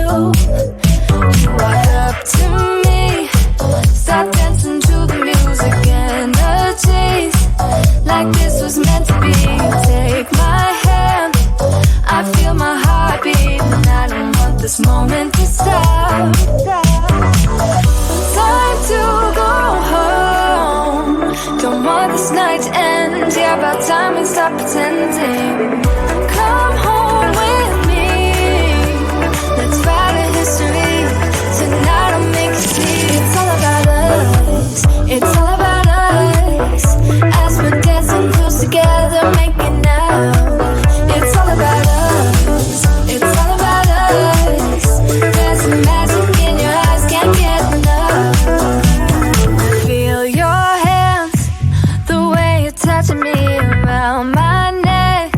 You walk up to me, start dancing to the music and the chase, like this was meant to be. Take my hand, I feel my heart beat, and I don't want this moment to stop. Time to go home, don't want this night to end. Yeah, about time we stop pretending. Come home with me, let's write a history. Tonight I'll make you see. It's all about us, it's all about us. As we're dancing close together, making out. It's all about us, it's all about us. There's some magic in your eyes, can't get enough. Feel your hands, the way you're touching me around my neck.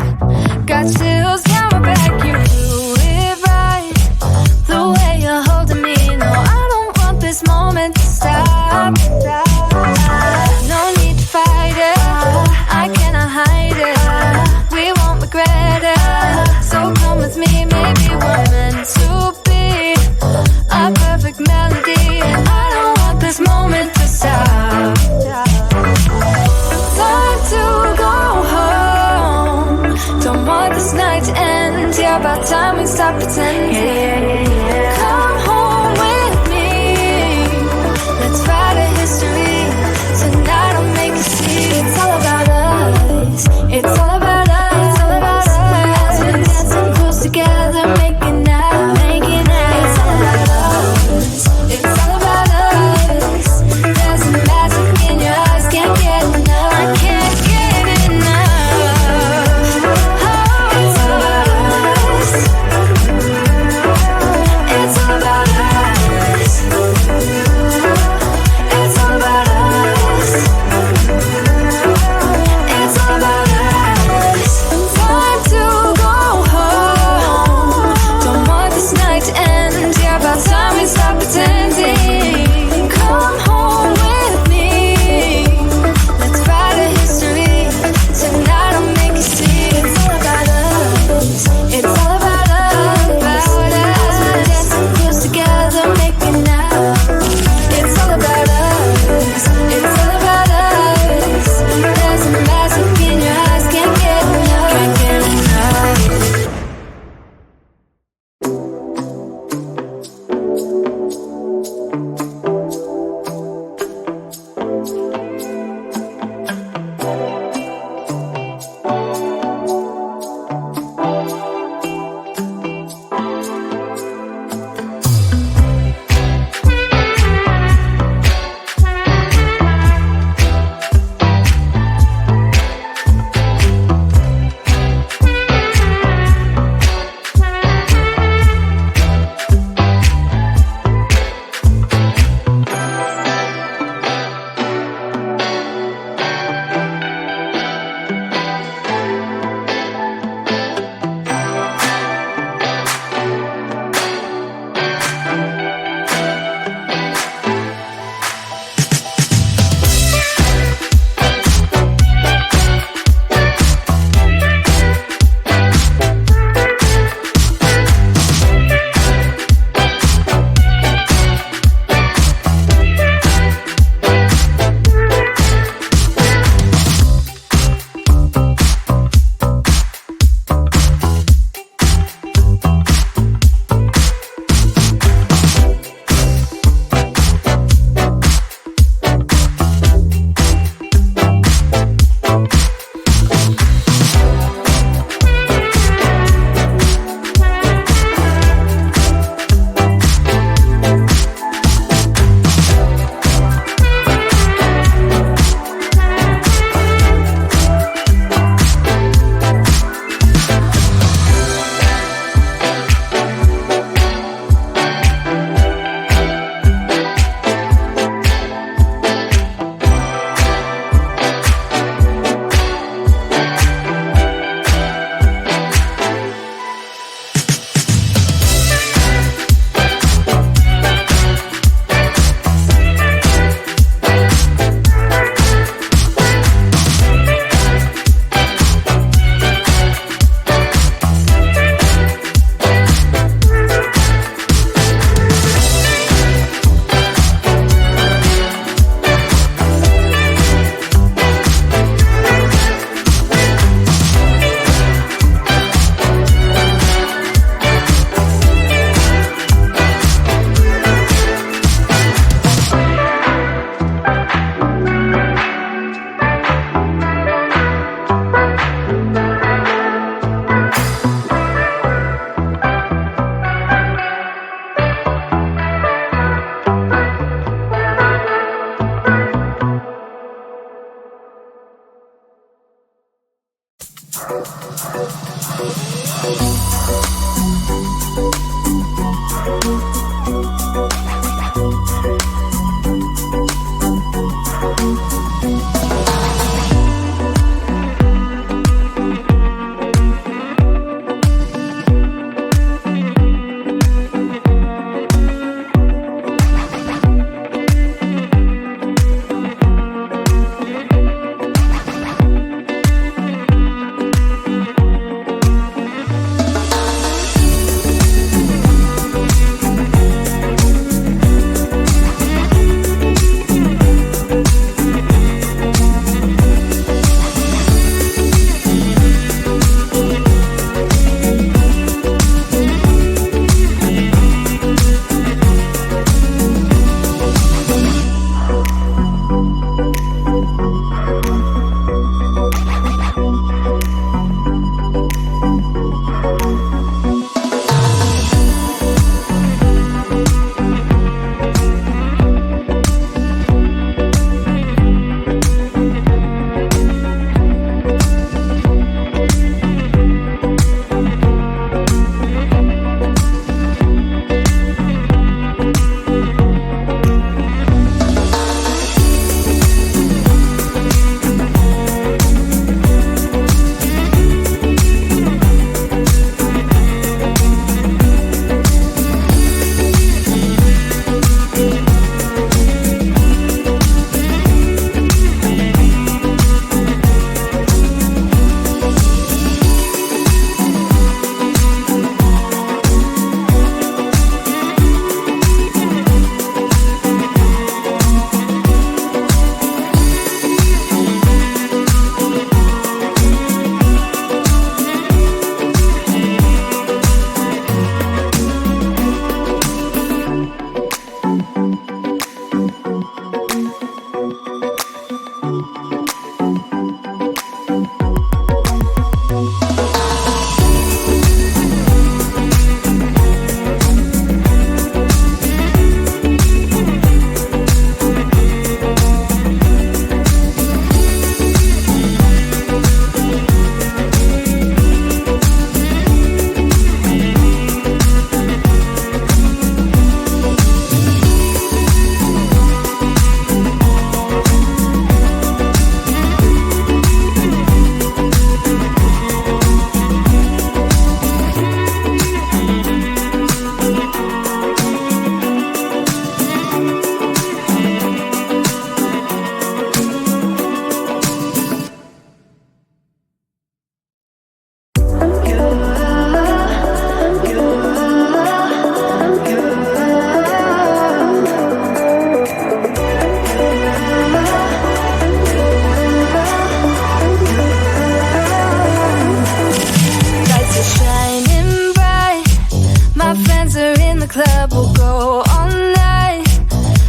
we're in the club, we'll go all night.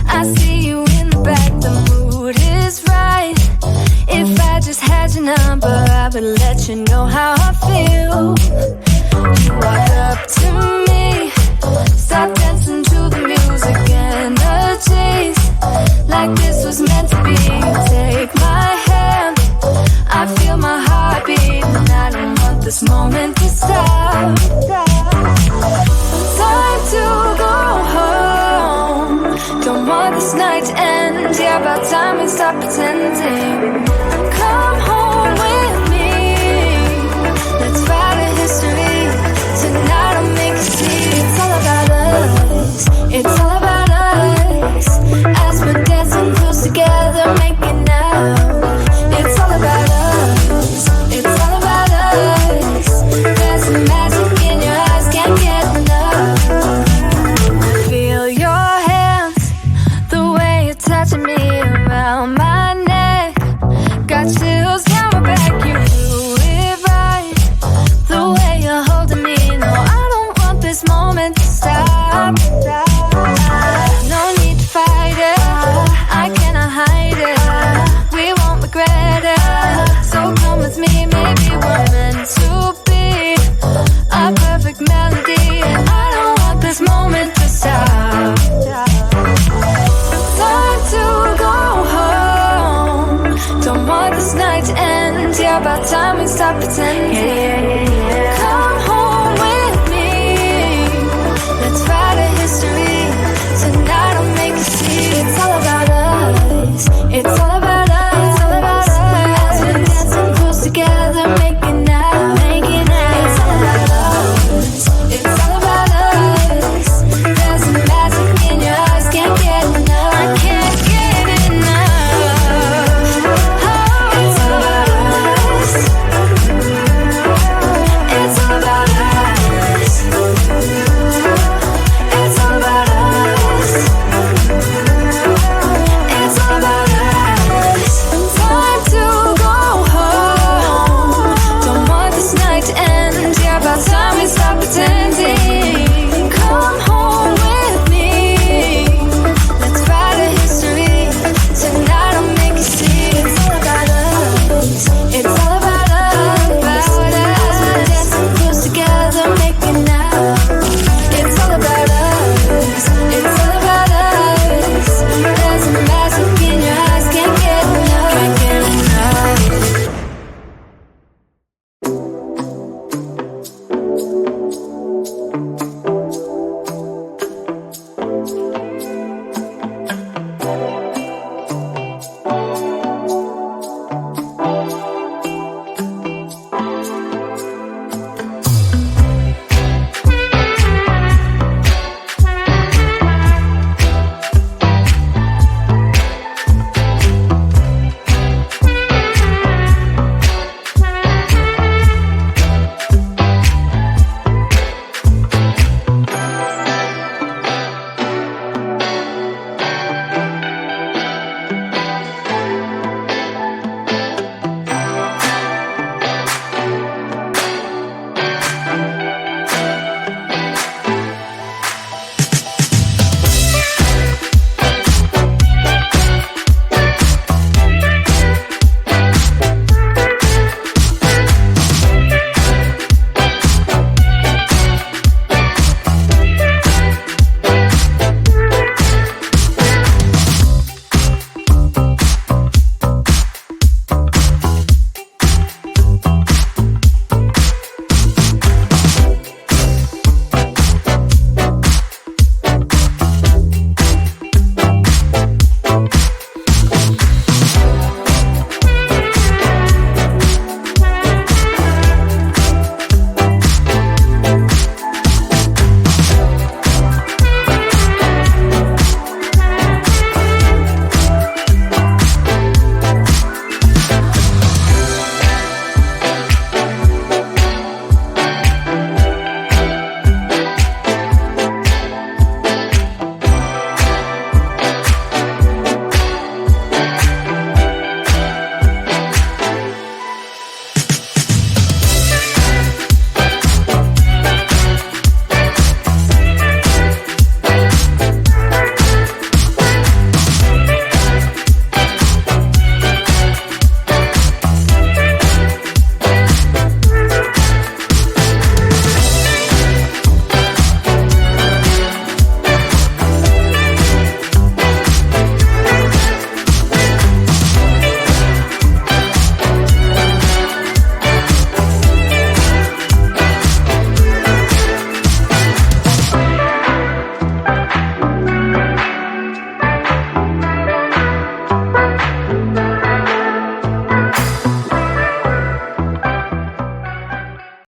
I see you in the back, the mood is right. If I just had your number, I would let you know how I feel. You walk up to me, start dancing to the music, energies like this was meant to be. Take my hand, I feel my heart beat, and I don't want this moment to stop. Time to go home, don't want this night to end. Yeah, about time we stop pretending. Come home with me, let's write a history. Tonight I'll make you see. It's all about us, it's all about us. As we're dancing close together, making out. It's all about us, it's all about us. There's some magic in your eyes, can't get enough. Feel your hands, the way you're touching me around my neck. Got chills down my back, you do it right. The way you're holding me, no, I don't want this moment to stop.